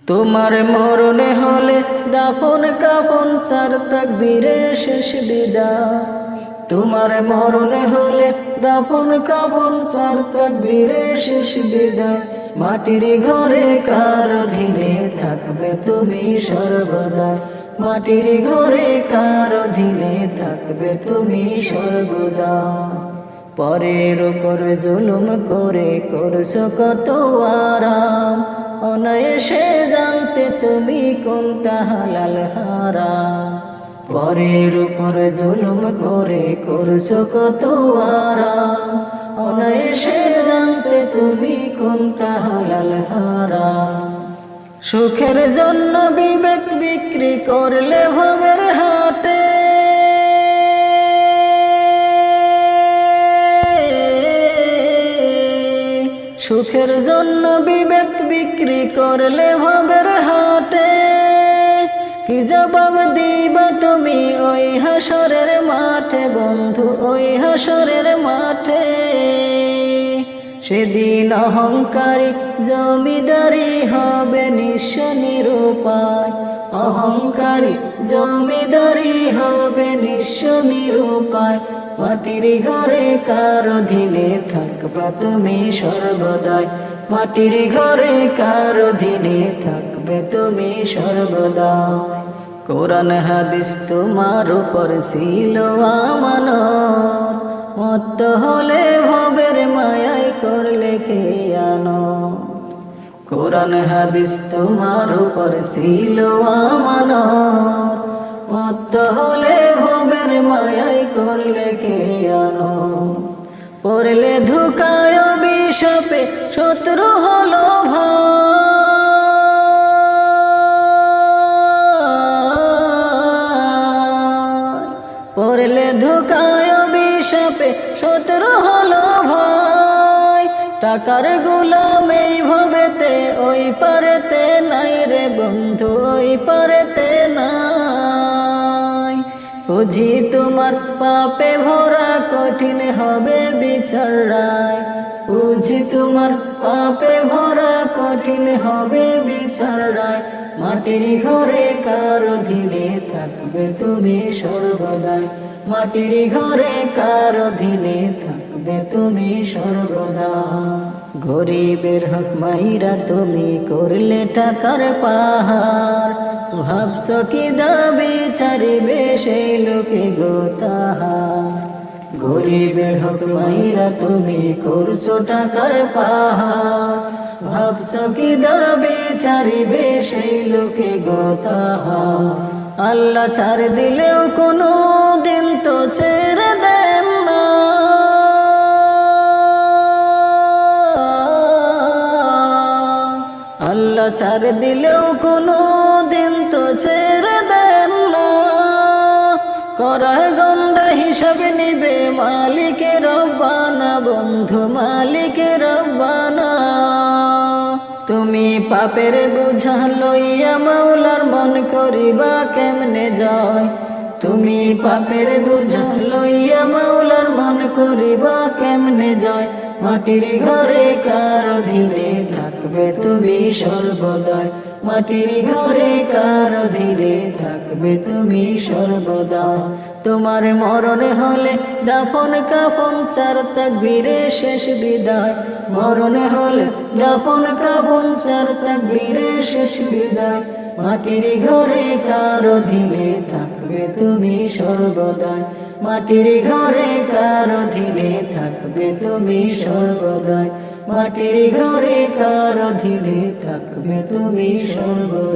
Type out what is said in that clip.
তোমার মরণে হলে দাফন কাফন চার তাকবীরে শেষ বিদায়। তোমার মরণে হলে দাফন কাফন চার তাকবীরে শেষ বিদায়। মাটির ঘরে কার অধীনে থাকবে তুমি সর্বদা। মাটির ঘরে কার অধীনে থাকবে তুমি সর্বদা। পরের উপর জুলুম করে করছো কত আরাম, অনায়াসে জানতে তুমি কোনটা হালাল হারাম। পরের উপর জুলুম করে করছো কত আরাম, অনায়াসে জানতে তুমি কোনটা হালাল হারাম। সুখের জন্য বিবেক বিক্রি করলে ভবের হাটে, সুখের জন্য বিবেক বিক্রি করলে ভবের হাটে। কি জবাব দিবা তুমি ওই হাসরের মাঠে বন্ধু, ওই হাসরের মাঠে। সেদিন অহংকারী জমিদারি হবে নিঃস্ব নিরুপায়। অহংকারী জমিদারি হবে নিঃস্ব নিরুপায়। মাটির ঘরে কার অধীনে থাকবা তুমি সর্বদাই। মাটির ঘরে কার অধীনে থাকবে তুমি সর্বদা। কোরআন হাদিস তোমার উপর ছিল আমানত, মত্ত হলে ভবের মায়ায় করলে খেয়ানত। কোরআন হাদিস তোমার উপর ছিল আমানত, মত্ত হলে ভবের মায়ায় করলে খেয়ানত। পড়লে ধোঁকায় অভিশাপে শত্রু হলো ভাই। পড়লে ধোঁকায় অভিশাপে শত্রু হলো ভাই। টাকার গোলাম এই ভবেতে ওই পারেতে নাই রে বন্ধু, ওই পারেতে নাই। বুঝি তোমার পাপে ভরা কঠিন হবে বিচার রায়। বুঝি তোমার পাপে ভরা কঠিন হবে বিচার রায়। মাটির ঘরে কার অধীনে থাকবে তুমি সর্বদাই। মাটির ঘরে কার অধীনে থাকবে তুমি সর্বদা। গরিবের হক মাইরা তুমি করলে টাকার পাহাড়। ভাবছো কি দাবি ছাড়িবে সেই লোকে গো তাহার। গরিবের হক মাইরা তুমি করছো টাকার পাহাড়। ভাবছো কি দাবি ছাড়িবে সেই লোকে গো তাহার। আল্লাহ ছাড় দিলেও কোনো দিন তো ছেড়ে দেন না। আল্লাহ ছাড় দিলেও কোনো দিন তো ছেড়ে দেন না। করায় গন্ডা হিসাব নিবে মালিকে রব্বানা বন্ধু, মালিকে রব্বানা। তুমি পাপের বোঝা লইয়া মাওলার মন করিবা কেমনে জয়। তুমি পাপের বোঝা লইয়া মাওলার মন করিবা কেমনে জয়। মাটির ঘরে কার অধীনে থাকবে তুমি সর্বদাই। মাটির ঘরে কার অধীনে থাকবে তুমি সর্বদা। তোমার মরণ হলে দাফন কাফন চার তাকবীরে শেষ বিদায়। মরণ হলে দাফন কাফন চার তাকবীরে শেষ বিদায়। মাটির ঘরে কার অধীনে থাকবে তুমি সর্বদাই। মাটির ঘরে কার অধীনে থাকবে তুমি সর্বদাই। মাটির ঘরে কার অধীনে থাকবে তুমি সর্বদাই।